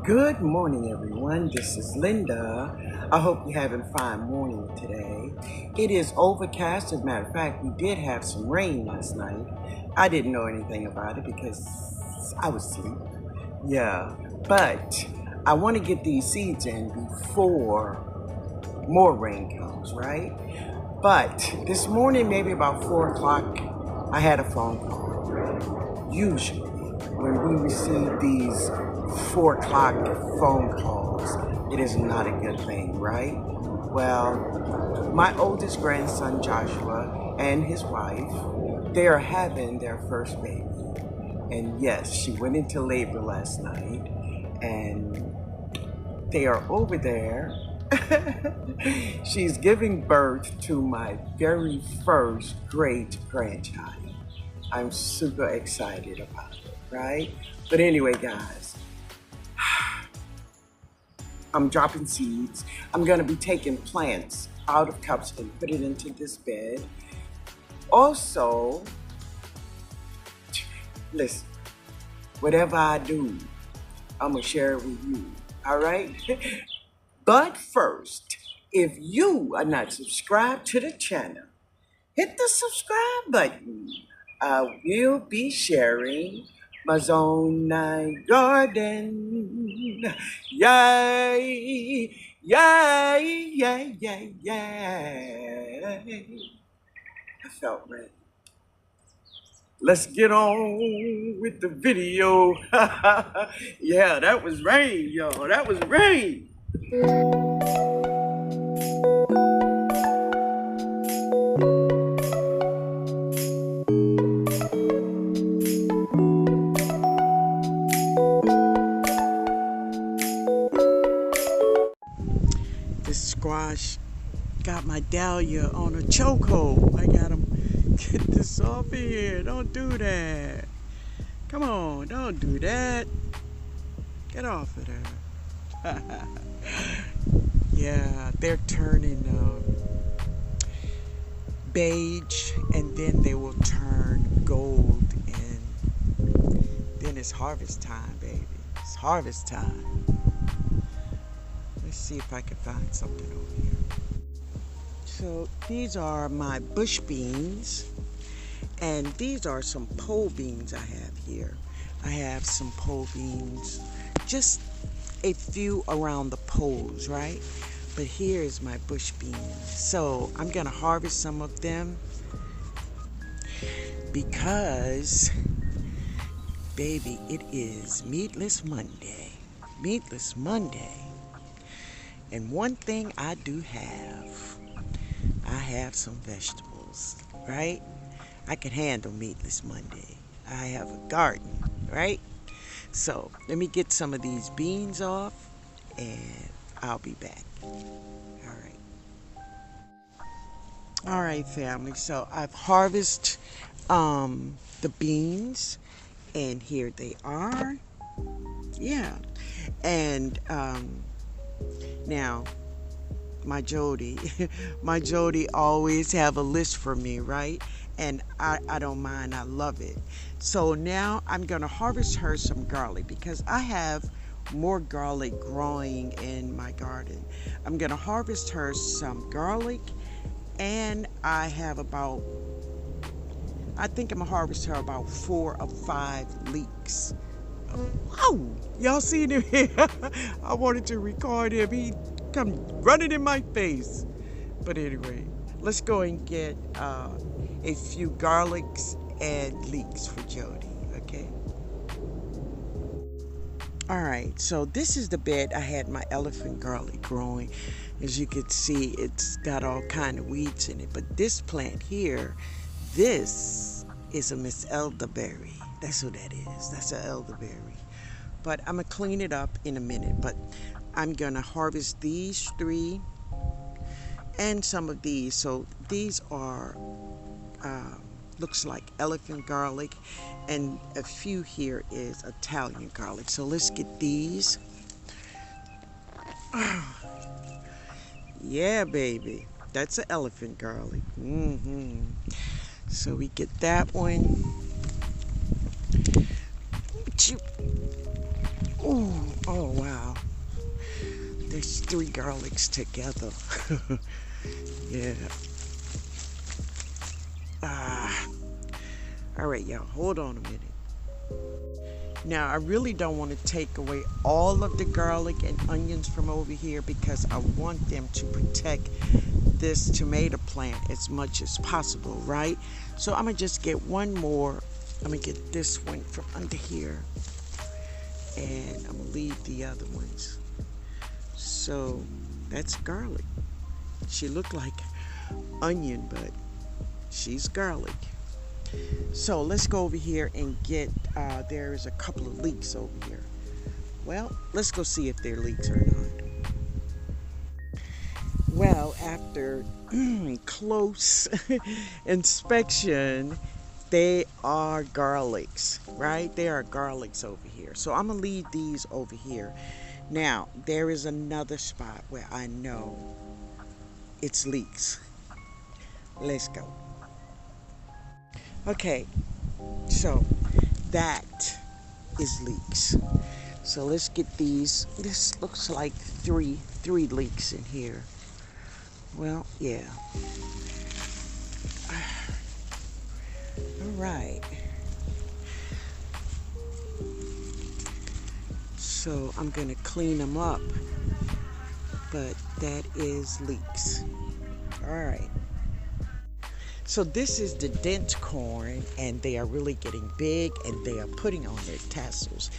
Good morning, everyone. This is Linda. I hope you're having a fine morning today. It is overcast. As a matter of fact, we did have some rain last night. I didn't know anything about it because I was asleep. Yeah, but I want to get these seeds in before more rain comes, right? But this morning, maybe about 4 o'clock, I had a phone call. Usually, when we receive these 4 o'clock phone calls, it is not a good thing, right? Well, my oldest grandson, Joshua, and his wife, they are having their first baby. And yes, she went into labor last night, and they are over there. She's giving birth to my very first great grandchild. I'm super excited about it, right? But anyway, guys, I'm dropping seeds. I'm going to be taking plants out of cups and put it into this bed. Also, listen, whatever I do, I'm going to share it with you, all right? But first, if you are not subscribed to the channel, hit the subscribe button. I will be sharing my Zone 9 garden. Yay! Yay! Yay! Yay! Yay! I felt ready. Let's get on with the video. Yeah, that was rain, y'all. That was rain. This squash got my dahlia on a chokehold. I got him. Get this off of here. Don't do that. Come on, don't do that. Get off of there. Yeah, they're turning beige, and then they will turn gold, and then it's harvest time, baby. It's harvest time. Let's see if I can find something over here. So these are my bush beans, and these are some pole beans I have here. I have some pole beans, just a few around the poles, right? But here's my bush beans. So I'm gonna harvest some of them because, baby, it is Meatless Monday. Meatless Monday. And one thing I do have, I have some vegetables, right? I can handle Meatless Monday. I have a garden, right? So let me get some of these beans off and I'll be back. All right, family. So I've harvested the beans, and here they are. Yeah. And now my Jody always have a list for me, right? And I don't mind. I love it. So now I'm gonna harvest her some garlic because I have more garlic growing in my garden. I'm gonna harvest her some garlic, and I have about, I think I'm gonna harvest her about 4 or 5 leeks. Oh, y'all seen him here? I wanted to record him. He come running in my face. But anyway, let's go and get a few garlics and leeks for Jody, okay? All right, so this is the bed I had my elephant garlic growing. As you can see, it's got all kind of weeds in it. But this plant here, this is a Miss Elderberry. That's what that is. That's an elderberry. But I'm going to clean it up in a minute. But I'm going to harvest these 3 and some of these. So these are, looks like elephant garlic. And a few here is Italian garlic. So let's get these. Yeah, baby. That's an elephant garlic. So we get that one. Ooh, oh, wow. there's 3 garlics together. Yeah. All right, y'all, hold on a minute. Now, I really don't want to take away all of the garlic and onions from over here because I want them to protect this tomato plant as much as possible, right? So I'm going to just get one more. I'm going to get this one from under here. And I'm going to leave the other ones. So that's garlic. She looked like onion, but she's garlic. So let's go over here and get, there's a couple of leeks over here. Well, let's go see if they're leeks or not. Well, after close inspection, they are garlics, right? They are garlics over here. So I'm going to leave these over here. Now, there is another spot where I know it's leeks. Let's go. Okay, so that is leeks. So let's get these. This looks like three leeks in here. Well, yeah. All right. So I'm gonna clean them up, but that is leeks. All right. So this is the dent corn, and they are really getting big, and they are putting on their tassels.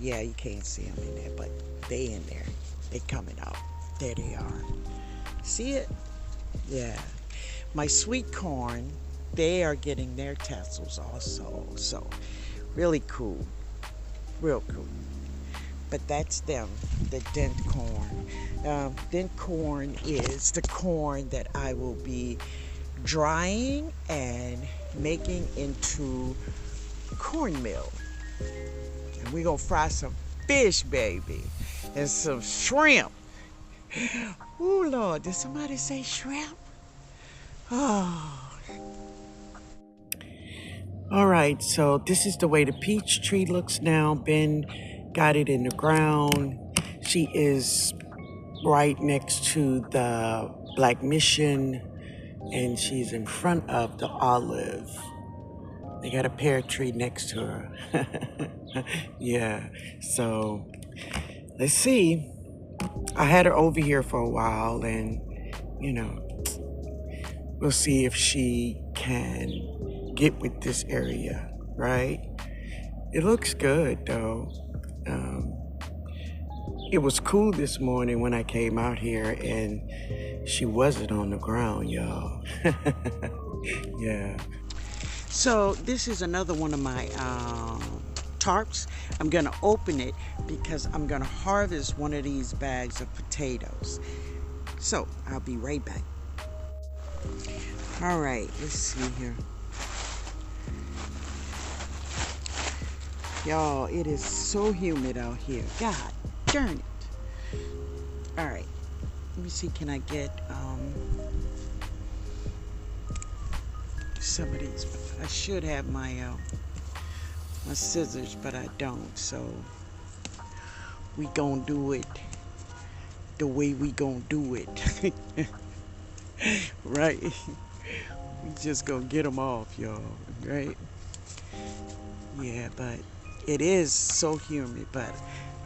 Yeah, you can't see them in there, but they in there. They coming out. There they are. See it? Yeah. My sweet corn, they are getting their tassels also. So really cool. Real cool. But that's them, the dent corn. Dent corn is the corn that I will be drying and making into cornmeal. And we're gonna fry some fish, baby, and some shrimp. Oh Lord, did somebody say shrimp? Oh. All right, so this is the way the peach tree looks now. Ben got it in the ground. She is right next to the Black Mission, and she's in front of the olive. They got a pear tree next to her. Yeah, so let's see. I had her over here for a while, and you know, we'll see if she can get with this area, right? It looks good though. It was cool this morning when I came out here and she wasn't on the ground, y'all. Yeah. So this is another one of my tarps. I'm gonna open it because I'm gonna harvest one of these bags of potatoes. So I'll be right back. All right, let's see here. Y'all, it is so humid out here. God darn it. All right, let me see, can I get some of these? I should have my my scissors, but I don't, so we gonna do it the way we gonna do it. Right? We just gonna get them off, y'all, right? Yeah, but it is so humid, but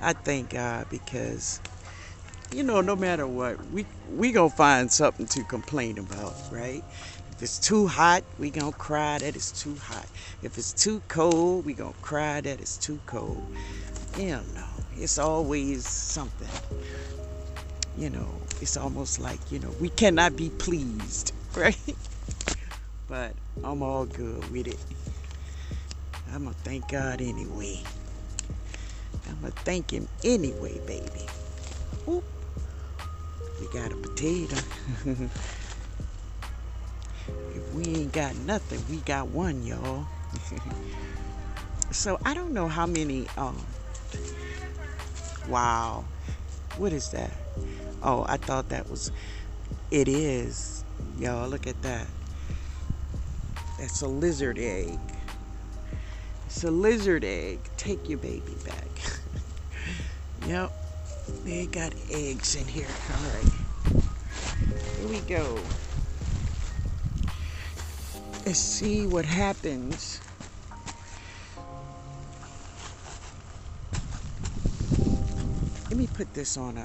I thank God because, you know, no matter what, we gonna find something to complain about, right? If it's too hot, we gonna cry that it's too hot. If it's too cold, we gonna cry that it's too cold. You know, it's always something. You know, it's almost like, you know, we cannot be pleased, right? But I'm all good with it. I'm gonna thank God anyway. I'm gonna thank him anyway, baby. Oop. We got a potato. If we ain't got nothing, we got one, y'all. So I don't know how many, wow. What is that? Oh, I thought that was, it is. Y'all, look at that. That's a lizard egg. It's a lizard egg. Take your baby back. Yep. They got eggs in here. All right. Here we go. Let's see what happens. Let me put this on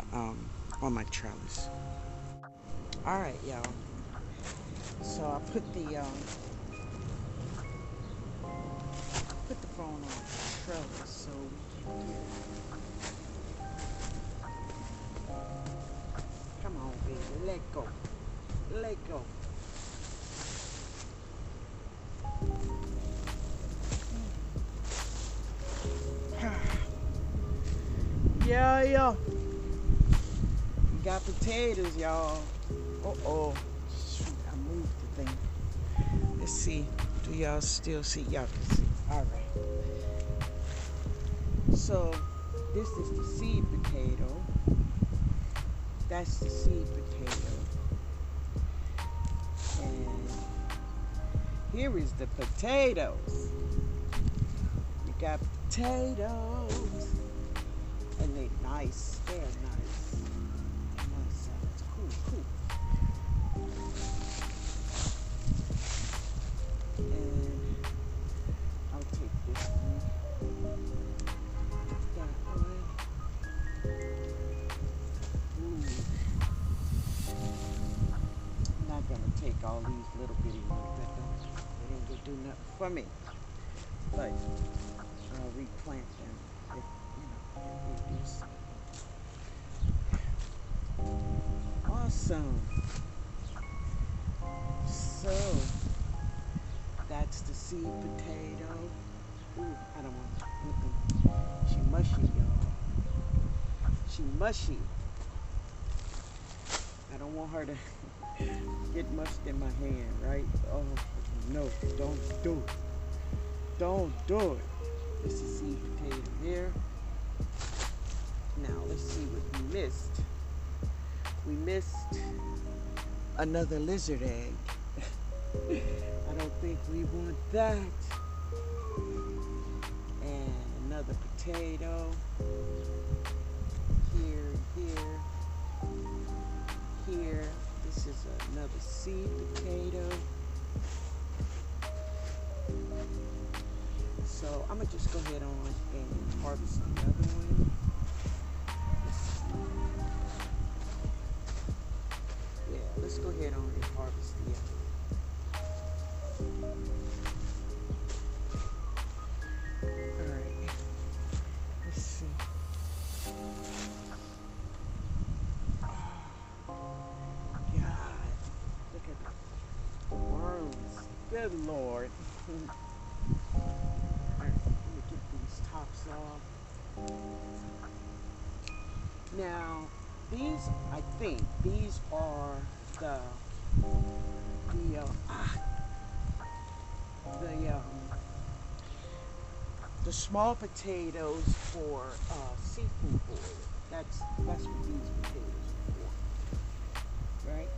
on my trellis. All right, y'all. So I put the phone on the trellis so we can hear. Come on, baby, let go, let go. Yeah, yeah. We got potatoes, y'all. Uh-oh. Shoot, I moved the thing. Let's see. Do y'all still see? Y'all can see. All right. So, this is the seed potato. That's the seed potato. And here is the potatoes. We got potatoes. And they're nice. They're nice. Nice. Cool, cool. And I'll take this one. That one. Ooh. I'm not gonna take all these little bitty ones. They ain't gonna do nothing for me. But I'll replant them if they do. Awesome. So that's the seed potato. Ooh, I don't want. She mushy, y'all. She mushy. I don't want her to get mushed in my hand, right? Oh no! Don't do it. Don't do it. This is seed potato here. Now let's see what we missed. We missed another lizard egg. I don't think we want that. And another potato. Here. This is another seed potato. So I'm gonna just go ahead on and harvest the other one. Yeah, let's go ahead on and harvest the other. All right. Let's see. God, look at the worms. Good Lord. Alright, let me get these tops off. Now, these, I think, these are the small potatoes for seafood oil. That's what these potatoes are for, right?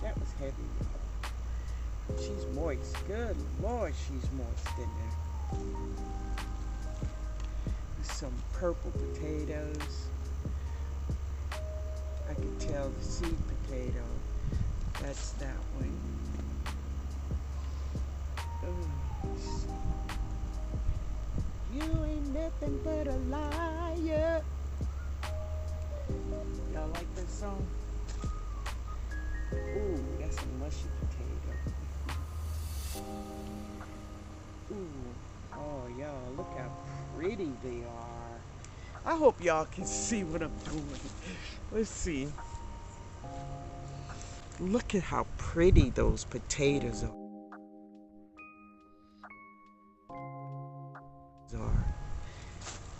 That was heavy. She's moist. Good Lord, she's moist in there. Some purple potatoes. I can tell the seed potato. That's that one. You ain't nothing but a liar. Y'all like that song? Ooh, that's a mushy potato. Ooh, oh y'all, look how pretty they are. I hope y'all can see what I'm doing. Let's see. Look at how pretty those potatoes are.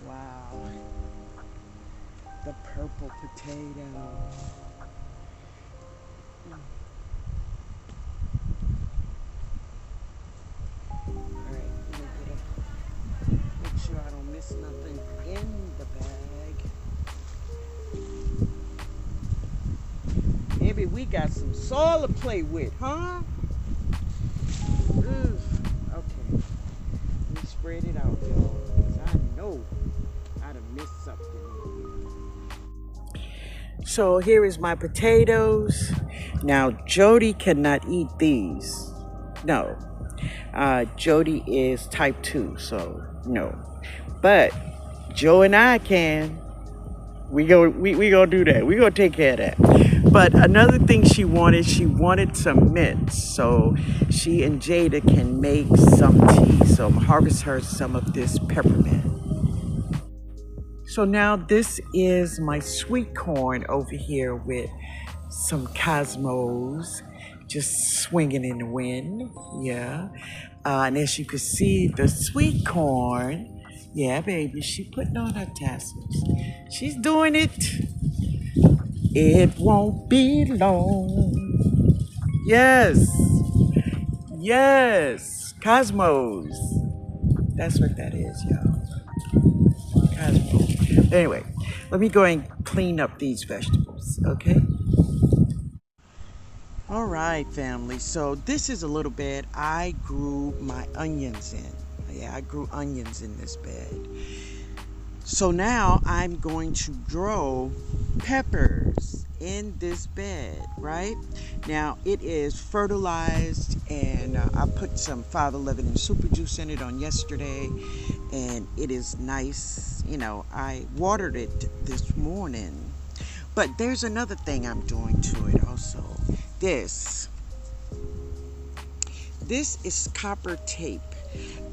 Wow. The purple potato. Alright, make sure I don't miss There's nothing in the bag. Maybe we got some soil to play with, huh? Ugh. Okay. Let me spread it out, y'all. Because I know I'd have missed something in here. So here is my potatoes. Now, Jody cannot eat these. No. Jody is type 2, so no. But Joe and I can. We gonna do that. We gonna take care of that. But another thing she wanted some mints. So she and Jada can make some tea. So I'm harvest her some of this peppermint. So now this is my sweet corn over here with some cosmos just swinging in the wind. Yeah. And as you can see, the sweet corn. Yeah, baby, she putting on her tassels. She's doing it. It won't be long. Yes. Yes. Cosmos. That's what that is, y'all. Cosmos. Anyway, let me go and clean up these vegetables, okay? All right, family. So this is a little bed I grew my onions in. Yeah, I grew onions in this bed. So now I'm going to grow peppers in this bed, right? Now it is fertilized, and I put some 511 and super juice in it on yesterday, and it is nice. You know, I watered it this morning. But there's another thing I'm doing to it also. This is copper tape,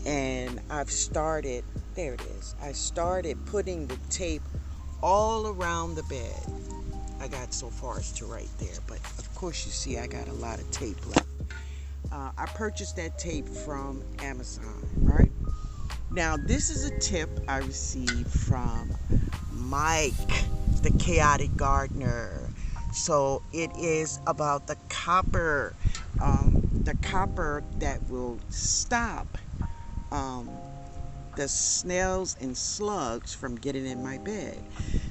and I've started, there it is, I started putting the tape all around the bed. I got so far as to right there, but of course you see I got a lot of tape left. I purchased that tape from Amazon, right? Now this is a tip I received from Mike, the chaotic gardener. So it is about the copper that will stop the snails and slugs from getting in my bed.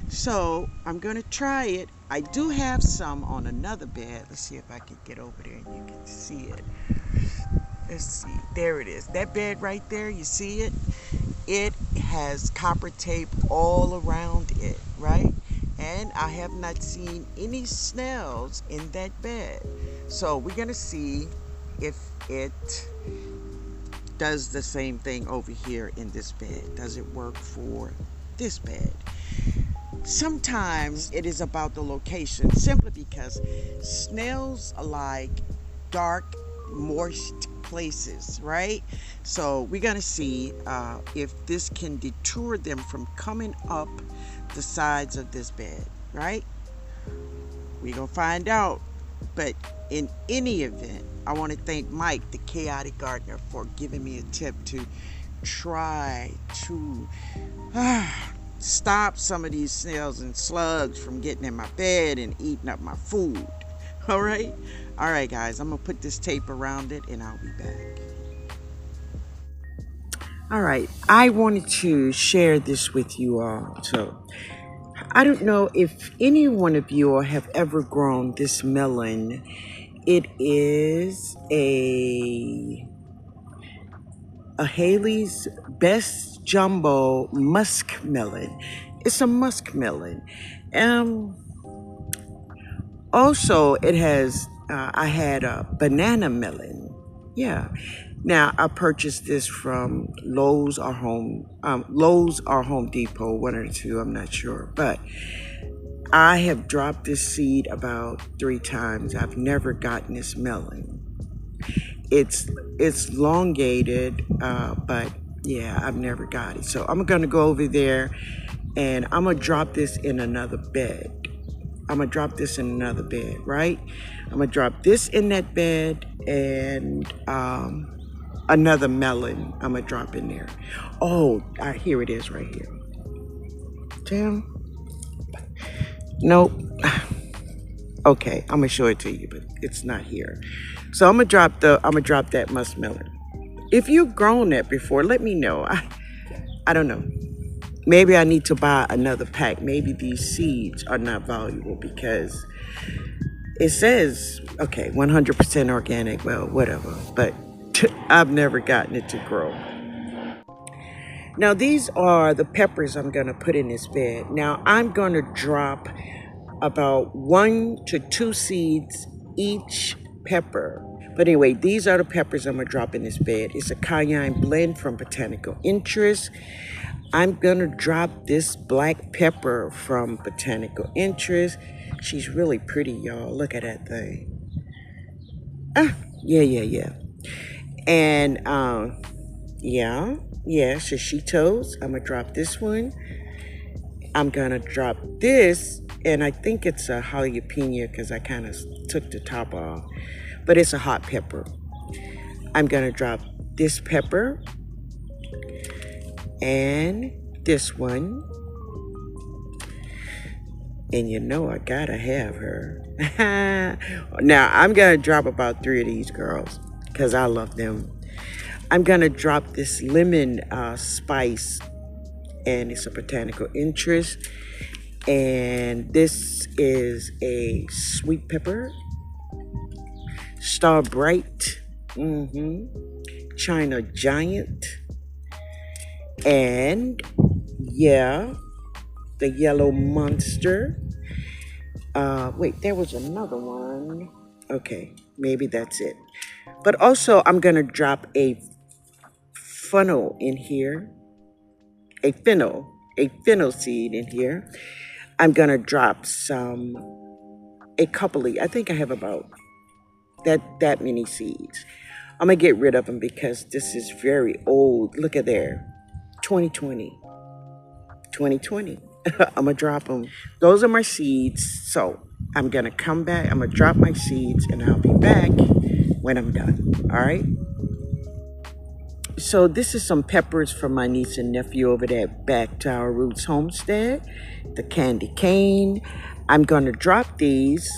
So I'm gonna try it. I do have some on another bed. Let's see if I can get over there and you can see it. Let's see, there it is. That bed right there, you see it? It has copper tape all around it, right? And I have not seen any snails in that bed. So we're gonna see if it does the same thing over here in this bed. Does it work for this bed? Sometimes it is about the location, simply because snails like dark, moist places, right? So we're gonna see if this can deter them from coming up the sides of this bed, right? We're gonna find out. But in any event, I want to thank Mike, the chaotic gardener, for giving me a tip to try to stop some of these snails and slugs from getting in my bed and eating up my food. All right, guys, I'm gonna put this tape around it and I'll be back. All right, I wanted to share this with you all. So I don't know if any one of you all have ever grown this melon. It is a Haley's Best Jumbo Musk Melon. It's a musk melon. Also, it has, I had a banana melon. Yeah. Now, I purchased this from Lowe's or Home Depot, one or two, I'm not sure. But I have dropped this seed about 3 times. I've never gotten this melon. It's elongated, but yeah, I've never got it. So I'm gonna go over there and I'm gonna drop this in another bed. Right? I'm gonna drop this in that bed, and another melon I'm gonna drop in there. Oh, here it is right here. Damn. Nope. Okay, I'm gonna show it to you, but it's not here. So I'm gonna drop that muskmelon. If you've grown that before, let me know. I don't know. maybe I need to buy another pack. Maybe these seeds are not valuable because it says, okay, 100% organic. Well, whatever. But I've never gotten it to grow. Now, these are the peppers I'm going to put in this bed. Now, I'm going to drop about 1 to 2 seeds each pepper. But anyway, these are the peppers I'm going to drop in this bed. It's a cayenne blend from Botanical Interest. I'm going to drop this black pepper from Botanical Interest. She's really pretty, y'all. Look at that thing. Yeah. And, yeah, Shishitos. I'm going to drop this one. I'm going to drop this, and I think it's a jalapeno because I kind of took the top off, but it's a hot pepper. I'm going to drop this pepper and this one. And you know I gotta have her. Now, I'm going to drop about 3 of these girls because I love them. I'm going to drop this lemon spice, and it's a Botanical Interest. And this is a sweet pepper, Star Bright, China Giant, and yeah, the Yellow Monster. Wait, there was another one. Okay, maybe that's it. But also, I'm going to drop a fennel in here, a fennel seed in here. I'm going to drop a couple of, I think I have about that many seeds. I'm going to get rid of them because this is very old. Look at there, 2020. I'm going to drop them. Those are my seeds. So I'm going to come back. I'm going to drop my seeds and I'll be back when I'm done. All right. So this is some peppers from my niece and nephew over there at Back to Our Roots Homestead. The candy cane. I'm going to drop these.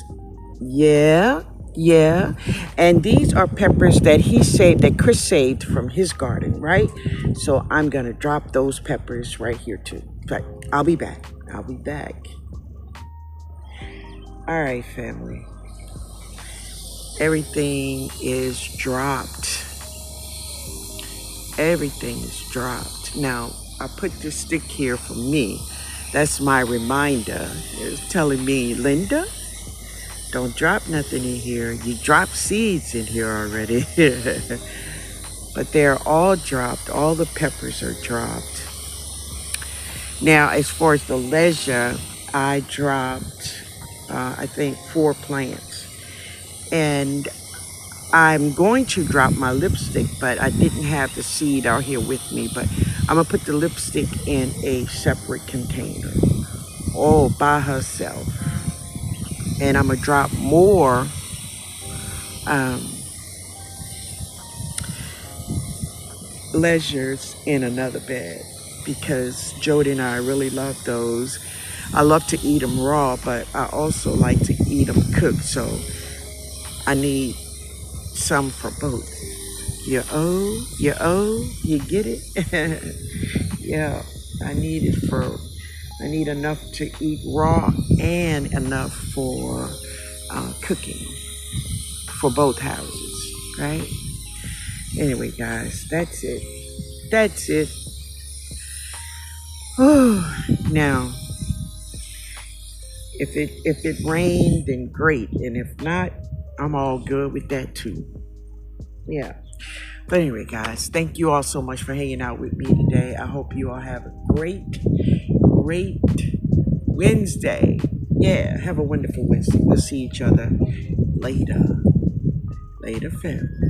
Yeah. And these are peppers that that Chris saved from his garden, right? So I'm going to drop those peppers right here too. But I'll be back. All right, family. Everything is dropped. Now, I put this stick here for me. That's my reminder. It's telling me, Linda, don't drop nothing in here. You dropped seeds in here already. But they're all dropped. All the peppers are dropped. Now, as far as the leisure, I dropped, I think, 4 plants. And I'm going to drop my lipstick, but I didn't have the seed out here with me. But I'm going to put the lipstick in a separate container, all by herself. And I'm going to drop more leisures in another bed because Jody and I really love those. I love to eat them raw, but I also like to eat them cooked. So I need some for both. You get it? Yeah, I need enough to eat raw and enough for cooking for both houses, right? Anyway, guys, that's it. Oh, now, if it rained, then great, and if not, I'm all good with that too. Yeah. But anyway, guys, thank you all so much for hanging out with me today. I hope you all have a great Wednesday. Yeah, have a wonderful Wednesday. We'll see each other later. Later, family.